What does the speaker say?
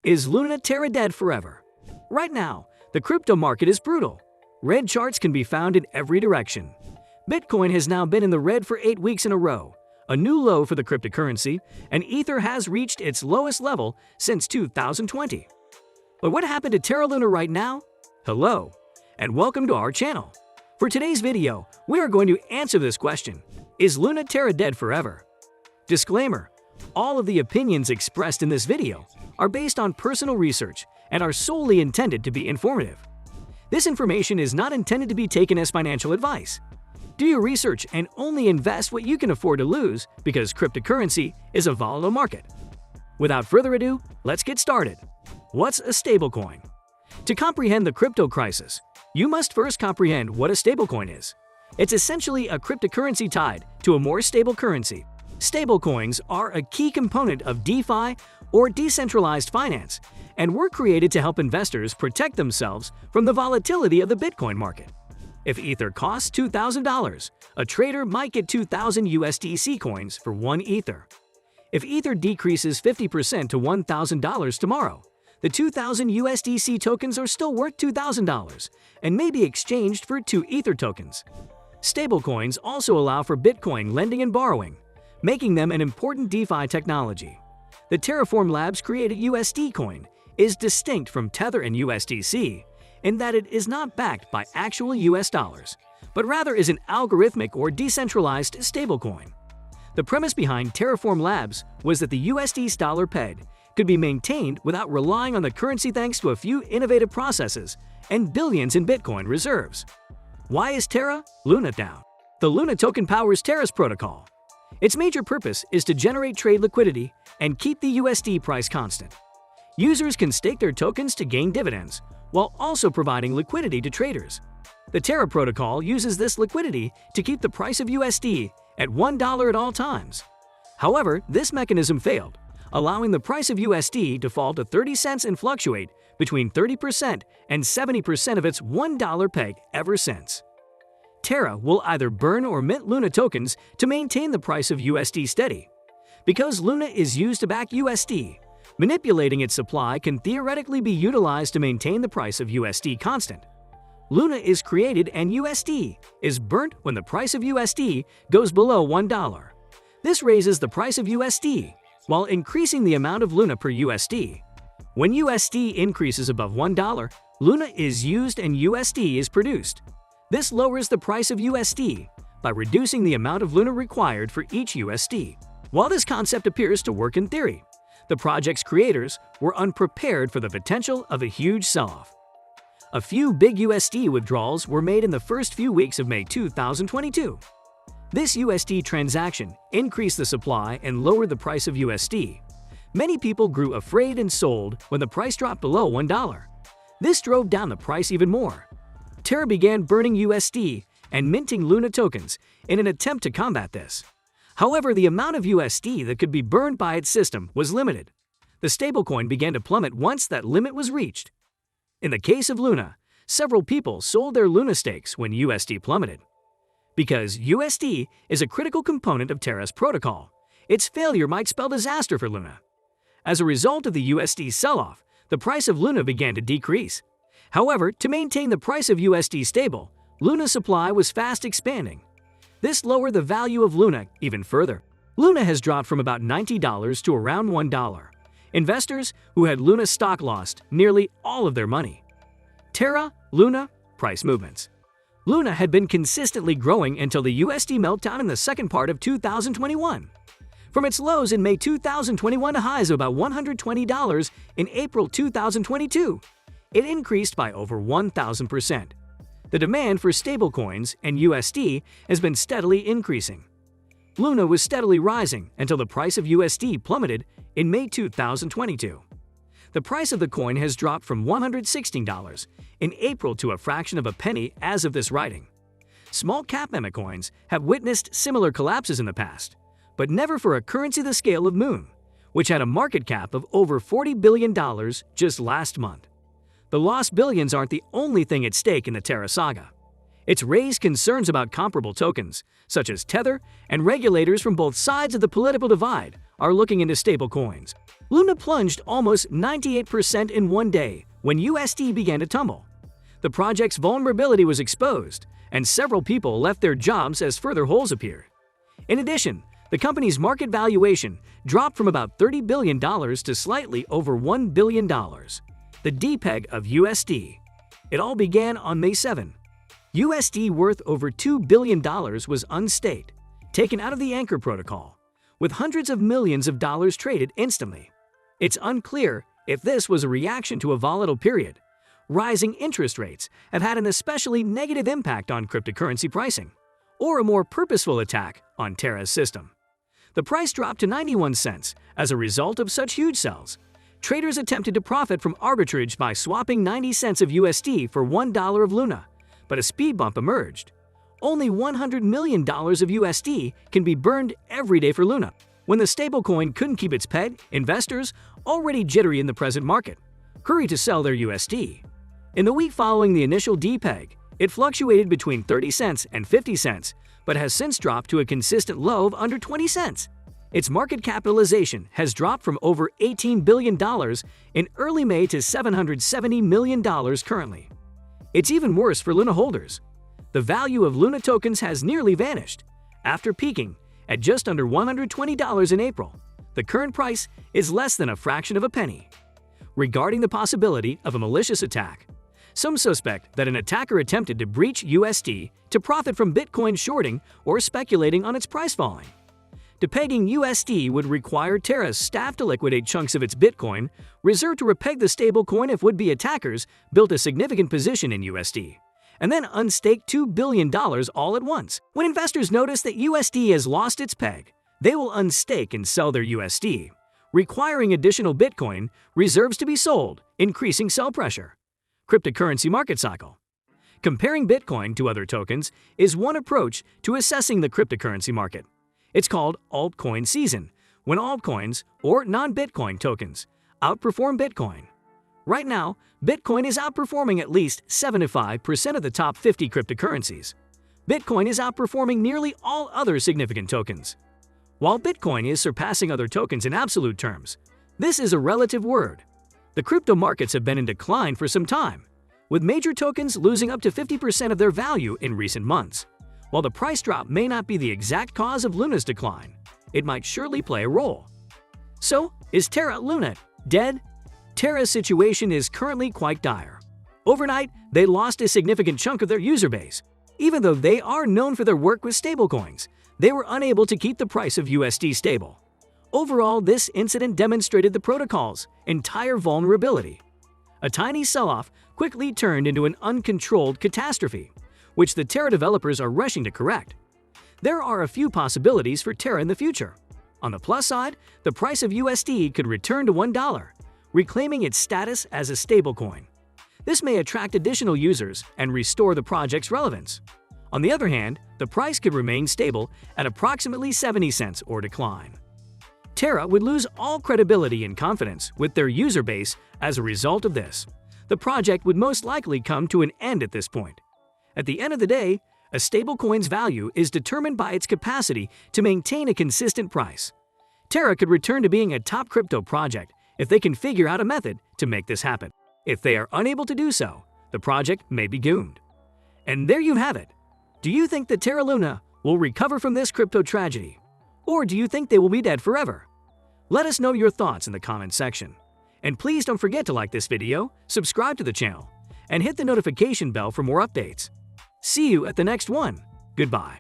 Is Luna Terra dead forever? Right now, the crypto market is brutal. Red charts can be found in every direction. Bitcoin has now been in the red for 8 weeks in a row, a new low for the cryptocurrency, and Ether has reached its lowest level since 2020. But what happened to Terra Luna right now? Hello, and welcome to our channel. For today's video, we are going to answer this question: is Luna Terra dead forever? Disclaimer: all of the opinions expressed in this video are based on personal research and are solely intended to be informative. This information is not intended to be taken as financial advice. Do your research and only invest what you can afford to lose, because cryptocurrency is a volatile market. Without further ado, let's get started. What's a stablecoin? To comprehend the crypto crisis, you must first comprehend what a stablecoin is. It's essentially a cryptocurrency tied to a more stable currency. Stablecoins are a key component of DeFi, or decentralized finance, and were created to help investors protect themselves from the volatility of the Bitcoin market. If Ether costs $2,000, a trader might get 2,000 USDC coins for 1 Ether. If Ether decreases 50% to $1,000 tomorrow, the 2,000 USDC tokens are still worth $2,000 and may be exchanged for 2 Ether tokens. Stablecoins also allow for Bitcoin lending and borrowing, making them an important DeFi technology. The Terraform Labs created USD coin is distinct from Tether and USDC in that it is not backed by actual US dollars, but rather is an algorithmic or decentralized stablecoin. The premise behind Terraform Labs was that the USD dollar PED could be maintained without relying on the currency thanks to a few innovative processes and billions in Bitcoin reserves. Why is Terra Luna down? The Luna token powers Terra's protocol. Its major purpose is to generate trade liquidity and keep the USD price constant. Users can stake their tokens to gain dividends, while also providing liquidity to traders. The Terra protocol uses this liquidity to keep the price of USD at $1 at all times. However, this mechanism failed, allowing the price of USD to fall to 30 cents and fluctuate between 30% and 70% of its $1 peg ever since. Terra will either burn or mint Luna tokens to maintain the price of USD steady. Because Luna is used to back USD, manipulating its supply can theoretically be utilized to maintain the price of USD constant. Luna is created and USD is burnt when the price of USD goes below $1. This raises the price of USD while increasing the amount of Luna per USD. When USD increases above $1, Luna is used and USD is produced. This lowers the price of USD by reducing the amount of Luna required for each USD. While this concept appears to work in theory, the project's creators were unprepared for the potential of a huge sell-off. A few big USD withdrawals were made in the first few weeks of May 2022. This USD transaction increased the supply and lowered the price of USD. Many people grew afraid and sold when the price dropped below $1. This drove down the price even more. Terra began burning USD and minting Luna tokens in an attempt to combat this. However, the amount of USD that could be burned by its system was limited. The stablecoin began to plummet once that limit was reached. In the case of Luna, several people sold their Luna stakes when USD plummeted. Because USD is a critical component of Terra's protocol, its failure might spell disaster for Luna. As a result of the USD sell-off, the price of Luna began to decrease. However, to maintain the price of USD stable, Luna's supply was fast expanding. This lowered the value of Luna even further. Luna has dropped from about $90 to around $1. Investors who had Luna stock lost nearly all of their money. Terra Luna price movements. Luna had been consistently growing until the USD meltdown in the second part of 2021. From its lows in May 2021 to highs of about $120 in April 2022, it increased by over 1,000%. The demand for stablecoins and USD has been steadily increasing. Luna was steadily rising until the price of USD plummeted in May 2022. The price of the coin has dropped from $116 in April to a fraction of a penny as of this writing. Small-cap meme coins have witnessed similar collapses in the past, but never for a currency the scale of Moon, which had a market cap of over $40 billion just last month. The lost billions aren't the only thing at stake in the Terra saga. It's raised concerns about comparable tokens, such as Tether, and regulators from both sides of the political divide are looking into stable coins. Luna plunged almost 98% in one day when USD began to tumble. The project's vulnerability was exposed, and several people left their jobs as further holes appeared. In addition, the company's market valuation dropped from about $30 billion to slightly over $1 billion. The depeg of USD. It all began on May 7. USD worth over $2 billion was unstaked, taken out of the anchor protocol, with hundreds of millions of dollars traded instantly. It's unclear if this was a reaction to a volatile period. Rising interest rates have had an especially negative impact on cryptocurrency pricing, or a more purposeful attack on TERRA's system. The price dropped to 91 cents as a result of such huge sells. Traders attempted to profit from arbitrage by swapping 90 cents of USD for $1 of Luna, but a speed bump emerged. Only $100 million of USD can be burned every day for Luna. When the stablecoin couldn't keep its peg, investors, already jittery in the present market, hurried to sell their USD. In the week following the initial depeg, it fluctuated between 30 cents and 50 cents, but has since dropped to a consistent low of under 20 cents. Its market capitalization has dropped from over $18 billion in early May to $770 million currently. It's even worse for Luna holders. The value of Luna tokens has nearly vanished. After peaking at just under $120 in April, the current price is less than a fraction of a penny. Regarding the possibility of a malicious attack, some suspect that an attacker attempted to breach USD to profit from Bitcoin shorting or speculating on its price falling. Depegging USD would require TERRA's staff to liquidate chunks of its Bitcoin, reserved to repeg the stablecoin if would-be attackers built a significant position in USD, and then unstake $2 billion all at once. When investors notice that USD has lost its peg, they will unstake and sell their USD, requiring additional Bitcoin reserves to be sold, increasing sell pressure. Cryptocurrency market cycle. Comparing Bitcoin to other tokens is one approach to assessing the cryptocurrency market. It's called altcoin season, when altcoins, or non-Bitcoin tokens, outperform Bitcoin. Right now, Bitcoin is outperforming at least 75% of the top 50 cryptocurrencies. Bitcoin is outperforming nearly all other significant tokens. While Bitcoin is surpassing other tokens in absolute terms, this is a relative word. The crypto markets have been in decline for some time, with major tokens losing up to 50% of their value in recent months. While the price drop may not be the exact cause of Luna's decline, it might surely play a role. So, is Terra Luna dead? Terra's situation is currently quite dire. Overnight, they lost a significant chunk of their user base. Even though they are known for their work with stablecoins, they were unable to keep the price of USD stable. Overall, this incident demonstrated the protocol's entire vulnerability. A tiny sell-off quickly turned into an uncontrolled catastrophe, which the TERRA developers are rushing to correct. There are a few possibilities for TERRA in the future. On the plus side, the price of USD could return to $1, reclaiming its status as a stablecoin. This may attract additional users and restore the project's relevance. On the other hand, the price could remain stable at approximately 70 cents or decline. TERRA would lose all credibility and confidence with their user base as a result of this. The project would most likely come to an end at this point. At the end of the day, a stablecoin's value is determined by its capacity to maintain a consistent price. TERRA could return to being a top crypto project if they can figure out a method to make this happen. If they are unable to do so, the project may be doomed. And there you have it. Do you think that Terra Luna will recover from this crypto tragedy? Or do you think they will be dead forever? Let us know your thoughts in the comments section. And please don't forget to like this video, subscribe to the channel, and hit the notification bell for more updates. See you at the next one. Goodbye.